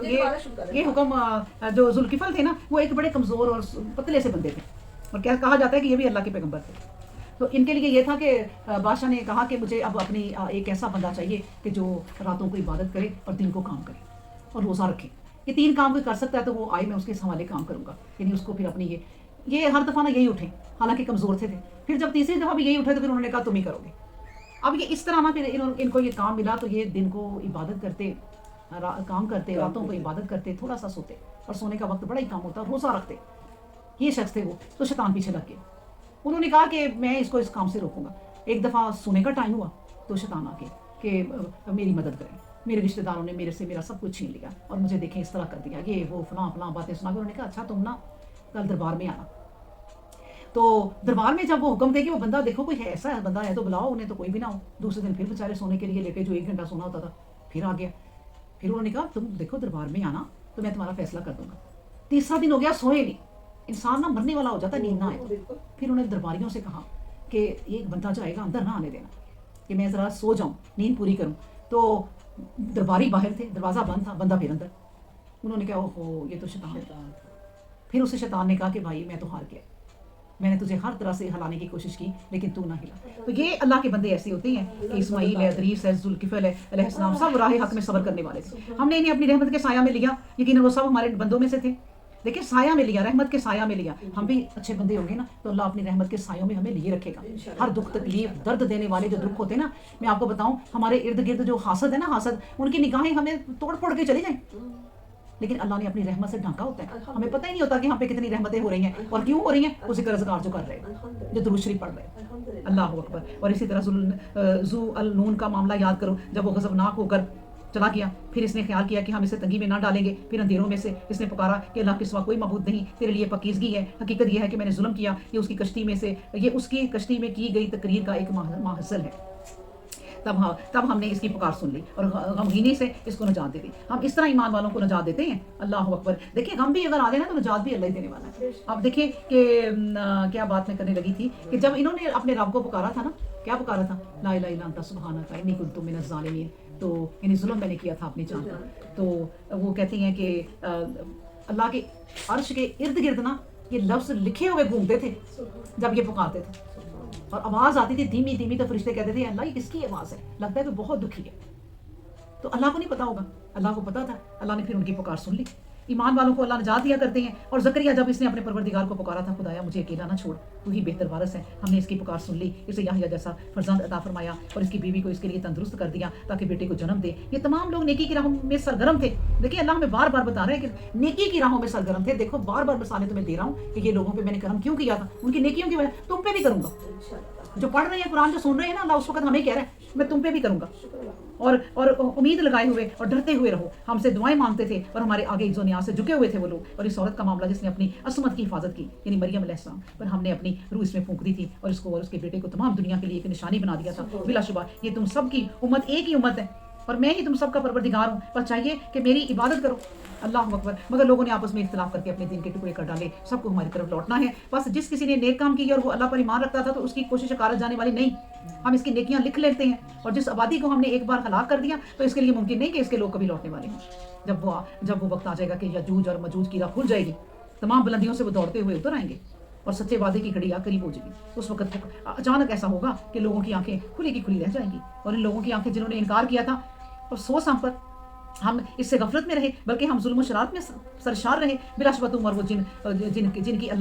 ये हुक्म जो जुल्किफल थे ना, वो एक बड़े कमज़ोर और पतले से बंदे थे, और क्या कहा जाता है कि ये भी अल्लाह के पैगंबर थे। तो इनके लिए ये था कि बादशाह ने कहा कि मुझे अब अपनी एक ऐसा बंदा चाहिए कि जो रातों को इबादत करे और दिन को काम करे और रोज़ा रखे। ये 3 काम कोई कर सकता है तो वो आए, मैं उसके हवाले काम करूँगा। यानी उसको फिर अपनी ये हर दफ़ा ना यही उठे, हालांकि कमज़ोर थे। फिर जब तीसरी दफ़ा भी यही उठे तो फिर उन्होंने कहा तुम ही करोगे। अब ये इस तरह ना फिर इनको ये काम मिला, तो ये दिन को इबादत करते, काम करते, रातों को इबादत करते, थोड़ा सा सोते, और सोने का वक्त बड़ा ही कम होता, रोज़ा रखते। ये शख्स थे वो, तो शैतान पीछे लग गया। उन्होंने कहा कि मैं इसको इस काम से रोकूंगा। एक दफ़ा सोने का टाइम हुआ तो शैतान आके कि मेरी मदद करें, मेरे रिश्तेदारों ने मेरे से मेरा सब कुछ छीन लिया और मुझे देखें इस तरह कर दिया, ये वो फलां फलां बातें सुना के उन्होंने कहा अच्छा तुम ना कल दरबार में आना। तो दरबार में जब वो हुक्म दे कि वो बंदा देखो कोई है, ऐसा बंदा है तो बुलाओ, उन्हें तो कोई भी ना हो। दूसरे दिन फिर बेचारे सोने के लिए लेटे, जो 1 घंटा सोना होता था, फिर आ गया। फिर उन्होंने कहा तुम देखो दरबार में आना तो मैं तुम्हारा फैसला कर दूंगा। तीसरा दिन हो गया, सोए नहीं। इंसान ना मरने वाला हो जाता है, नींद ना आए। फिर उन्होंने दरबारियों से कहा कि एक बंदा जो आएगा अंदर ना आने देना, कि मैं ज़रा सो जाऊँ, नींद पूरी करूँ। तो दरबारी बाहर थे, दरवाज़ा बंद था, बंदा फिर अंदर। उन्होंने कहा ओहो ये तो शैतान है। फिर उसे शैतान ने कहा कि भाई मैं तो हार गया, मैंने तुझे हर तरह से हिलाने की कोशिश की लेकिन तू ना हिला। तो ये अल्लाह के बंदे ऐसे होते हैं कि इस्माइल है, इदरीस है, जुल्किफल है अलैहिस्सलाम, सब राह हक में सब्र करने वाले थे। हमने इन्हें अपनी रहमत के साया में लिया, यकीनन वो सब हमारे बंदों में से थे। देखिए साया में लिया, रहमत के साया में लिया। हम भी अच्छे बंदे होंगे ना तो अल्लाह अपनी रहमत के सायों में हमें लिए रखेगा। हर दुख तकलीफ दर्द देने वाले जो दुख होते हैं ना, मैं आपको बताऊं हमारे इर्द गिर्द जो हासद है ना, हासद, उनकी निगाहें हमें तोड़ फोड़ के चली जाएं, लेकिन अल्लाह ने अपनी रहमत से ढांका होता है। हमें पता ही नहीं होता कि हम पे कितनी रहमतें हो रही हैं और क्यों हो रही हैं। उसी कर्जदार जो कर रहे हैं, जो दुरूद शरीफ पढ़ रहे हैं, अल्लाह अकबर। और इसी तरह ज़ू अल नून का मामला याद करो, जब वो गज़बनाक होकर चला गया, फिर इसने ख्याल किया कि हम इसे तंगी में ना डालेंगे। फिर अंधेरों में से इसने पुकारा कि अल्लाह के सिवा कोई मबूद नहीं, तेरे लिए पकीज़गी है। हकीकत यह है कि मैंने जुल्म किया, ये उसकी कश्ती में से, ये उसकी कश्ती में की गई तकरीर का एक माहसल है। तब हमने इसकी पुकार सुन ली और गमगीनी से इसको नजात दे दी। हम इस तरह ईमान वालों को नजात देते हैं। अल्लाह अकबर। देखिए गम भी अगर आ जाए ना तो नजात भी अल्लाह ही देने वाला है। अब देखिए कि क्या बात मैं करने लगी थी कि जब इन्होंने अपने रब को पुकारा था ना, क्या पुकारा था, ला इलाहा इल्ला अन्ता सुब्हानका इन्नी कुन्तु मिनज़ ज़ालिमीन। तो यानी जुल्म मैंने किया था अपनी जान पर। तो वो कहती हैं कि अल्लाह के अर्श के इर्द गिर्द ना ये लफ्ज़ लिखे हुए घूमते थे जब ये पुकारते थे, और आवाज़ आती थी धीमी धीमी, तो फरिश्ते कहते थे अल्लाह ये किसकी आवाज़ है, लगता है कि बहुत दुखी है। तो अल्लाह को नहीं पता होगा, अल्लाह को पता था। अल्लाह ने फिर उनकी पुकार सुन ली। ईमान वालों को अल्लाह नजात दिया करते हैं। और ज़करिया जब इसने अपने परवरदिगार को पुकारा था, खुदाया मुझे अकेला ना छोड़, तू ही बेहतर वारिस है, हमने इसकी पुकार सुन ली, इसे याहया जैसा फरजंद अता फरमाया और इसकी बीवी को इसके लिए तंदुरुस्त कर दिया ताकि बेटे को जन्म दे। ये तमाम लोग नेकी की राहों में सरगर्म थे। देखिए अल्लाह हमें बार बार बता रहे हैं कि नेकी की राहों में सरगर्म थे। देखो बार बार मिसालें तुम्हें दे रहा हूँ कि ये लोगों पर मैंने करम क्यों किया था, उनकी नेकियों की वजह तुम पे भी करूँगा। जो पढ़ रहे हैं कुरान, जो सुन रहे हैं ना, अल्लाह उस वक्त हमें कह रहा है मैं तुम पे भी करूँगा। और उम्मीद लगाए हुए और डरते हुए रहो। हमसे दुआएं मांगते थे और हमारे आगे इज़्ज़ो नियाज़ से झुके हुए थे वो लोग। और इस औरत का मामला जिसने अपनी असमत की हिफाजत की, यानी मरियम अलैहिस्सलाम, पर हमने अपनी रूह इसमें फूंक दी थी और इसको और उसके बेटे को तमाम दुनिया के लिए एक निशानी बना दिया था। बिलाशुबा ये तुम सब की उम्मत एक ही उम्मत है और मैं ही तुम सबका परवरदिगार हूँ, बस चाहिए कि मेरी इबादत करो। अल्लाह अकबर। मगर लोगों ने आपस में इख्तिलाफ करके अपने दिन के टुकड़े कर डाले। सबको हमारी तरफ लौटना है। बस जिस किसी ने नेक काम किया और वो अल्लाह पर ईमान रखता था तो उसकी कोशिश कारज जाने वाली नहीं। हम इसकी नेकियां लिख लेते हैं, और जिस आबादी को हमने एक बार हलाक कर दिया तो इसके लिए मुमकिन नहीं कि इसके लोग कभी लौटने वाले हों। जब वो वक्त आ जाएगा कि यजूज और मजूज की राह खुल जाएगी, तमाम बुलंदियों से वो दौड़ते हुए उतर आएंगे और सच्चे वादे की घड़ी करीब हो जाएगी। उस वक्त अचानक ऐसा होगा कि लोगों की आंखें खुली की खुली रह जाएंगी, और इन लोगों की आंखें जिन्होंने इनकार किया था और सोच हम पर हम इससे गफलत में रहे, बल्कि हम जुल्म शरारत में सरशार रहे। बिलाशुबा तुम और वो जिनको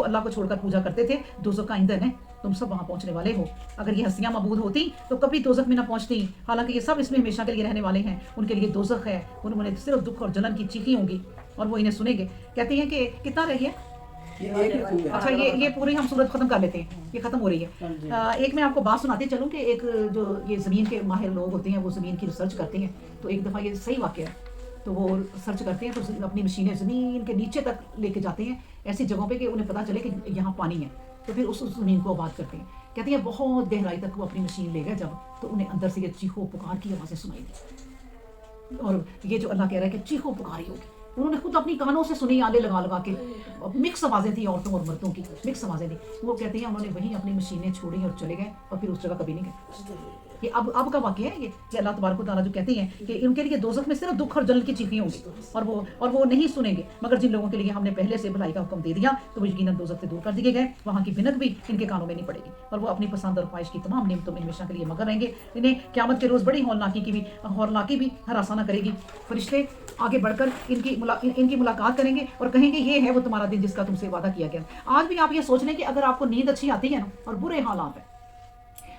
अल्लाह को छोड़कर पूजा करते थे, दोज़ख का ईंधन है, तुम सब वहाँ पहुँचने वाले हो। अगर ये हस्तियाँ मबूद होती तो कभी दोज़ख में ना पहुँचती। हालांकि ये सब इसमें हमेशा के लिए रहने वाले हैं। उनके लिए दोज़ख है, उन्होंने सिर्फ दुख और जलन की चीखें होंगी और वो इन्हें सुनेंगे। कहते हैं कि कितना रहिए, अच्छा ये पूरी हम सूरत खत्म कर लेते हैं, ये खत्म हो रही है। एक मैं आपको बात सुनाती चलूँ कि एक जो ये ज़मीन के माहिर लोग होते हैं वो ज़मीन की रिसर्च करते हैं। तो एक दफ़ा ये सही वाक़या है, तो वो सर्च करते हैं तो अपनी मशीनें ज़मीन के नीचे तक लेके जाते हैं, ऐसी जगहों पे कि उन्हें पता चले कि यहाँ पानी है। तो फिर उस ज़मीन को आबाद करते हैं। कहते हैं बहुत गहराई तक वो अपनी मशीन ले गए जब, तो उन्हें अंदर से ये चीखो पुकार की आवाज़ें सुनाई दी। और ये जो अल्लाह कह रहा है कि चीखो पुकारी होगी, उन्होंने खुद अपनी कानों से सुनी, आले लगा लगा के। मिक्स आवाज़ें थी, औरतों और मर्दों की मिक्स आवाज़ें थी। वो कहते हैं उन्होंने वहीं अपनी मशीनें छोड़ी और चले गए और फिर उस जगह कभी नहीं गए। یہ اب کا واقعہ ہے یہ کہ اللہ تبارک و تعالیٰ جو کہتے ہیں کہ ان کے لیے دوزخ میں صرف دکھ اور جلن کی چیخیں ہوں گی اور وہ نہیں سنیں گے، مگر جن لوگوں کے لیے ہم نے پہلے سے بھلائی کا حکم دے دیا تو وہ یقیناً دوزخ سے دور کر دیے گئے، وہاں کی بھنک بھی ان کے کانوں میں نہیں پڑے گی، اور وہ اپنی پسند اور خواہش کی تمام نعمتوں میں ہمیشہ کے لیے مگن رہیں گے۔ انہیں قیامت کے روز بڑی ہولناکی بھی ہراسانہ کرے گی۔ فرشتے آگے بڑھ کر ان کی ملاقات کریں گے اور کہیں گے یہ ہے وہ تمہارا دن جس کا تم سے وعدہ کیا گیا۔ آج بھی آپ یہ سوچ لیں کہ اگر آپ کو نیند اچھی آتی ہے نا اور برے حالات ہیں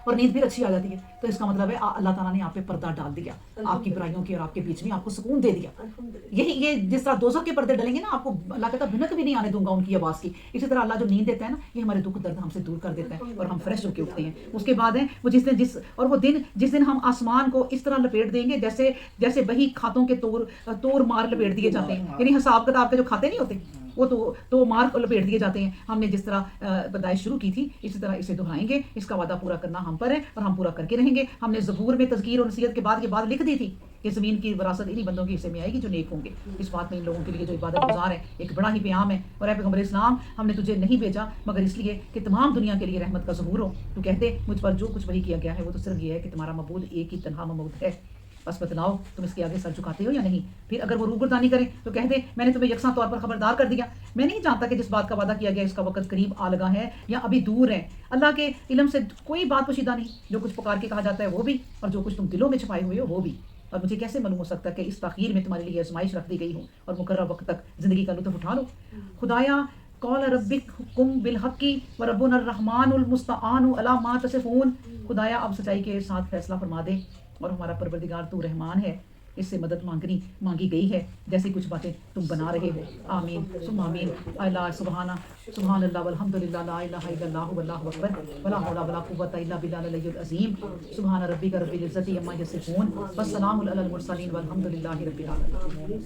اور نیند پھر اچھی آ جاتی ہے تو اس کا مطلب ہے اللہ تعالیٰ نے آپ پہ پردہ ڈال دیا، آپ کی برائیوں کے اور آپ کے بیچ میں آپ کو سکون دے دیا۔ یہ جس طرح دوزخ کے پردے ڈلیں گے نا، آپ کو اللہ کہتا ہے بھنک بھی نہیں آنے دوں گا ان کی آواز کی۔ اسی طرح اللہ جو نیند دیتا ہے نا، یہ ہمارے دکھ درد ہم سے دور کر دیتا ہے اور ہم فریش ہو کے اٹھتے ہیں۔ اس کے بعد ہے وہ جس دن ہم آسمان کو اس طرح لپیٹ دیں گے جیسے بہی کھاتوں کے توڑ مار لپیٹ دیے جاتے ہیں، یعنی حساب کتاب کے جو کھاتے نہیں ہوتے وہ تو مار کو لپیٹ دیے جاتے ہیں۔ ہم نے جس طرح پیدائش شروع کی تھی اسی طرح اسے دہرائیں گے۔ اس کا وعدہ پورا کرنا ہم پر ہے اور ہم پورا کر کے رہیں گے۔ ہم نے زبور میں تذکیر اور نصیحت کے بعد یہ بات لکھ دی تھی کہ زمین کی وراثت انہی بندوں کے حصے میں آئے گی جو نیک ہوں گے۔ اس بات میں ان لوگوں کے لیے جو عبادت گزار ہیں ایک بڑا ہی پیام ہے۔ اور اے پیغمبر اسلام، ہم نے تجھے نہیں بھیجا مگر اس لیے کہ تمام دنیا کے لیے رحمت کا ظہور ہو۔ تو کہتے مجھ پر جو کچھ وحی کیا گیا ہے وہ تو صرف یہ ہے کہ تمہارا معبود ایک ہی تنہا معبود ہے، بس بتلاؤ تم اس کے آگے سر جھکاتے ہو یا نہیں؟ پھر اگر وہ روگردانی کریں تو کہہ دے میں نے تمہیں یکساں طور پر خبردار کر دیا، میں نہیں جانتا کہ جس بات کا وعدہ کیا گیا اس کا وقت قریب آ لگا ہے یا ابھی دور ہے۔ اللہ کے علم سے کوئی بات پوشیدہ نہیں، جو کچھ پکار کے کہا جاتا ہے وہ بھی اور جو کچھ تم دلوں میں چھپائے ہوئے ہو وہ بھی۔ اور مجھے کیسے معلوم ہو سکتا کہ اس تاخیر میں تمہارے لیے آزمائش رکھ دی گئی ہو اور مقررہ وقت تک زندگی کا لطف اٹھا لو۔ خدایا قول ربکم بالحق وربنا الرحمن المستعان علی ما تصفون، خدایا اب سچائی کے ساتھ فیصلہ فرما دے اور ہمارا پروردگار تو رحمان ہے، اس سے مدد مانگی گئی ہے جیسی کچھ باتیں تم بنا رہے ہو۔ آمین ثم آمین۔ اللہ سبحان اللہ والحمد للہ لا الہ الا اللہ واللہ اکبر ولا حول ولا قوۃ الا باللہ العلی العظیم۔ سبحان ربک رب العزۃ عما یصفون والسلام علی المرسلین والحمد للہ رب العالمین۔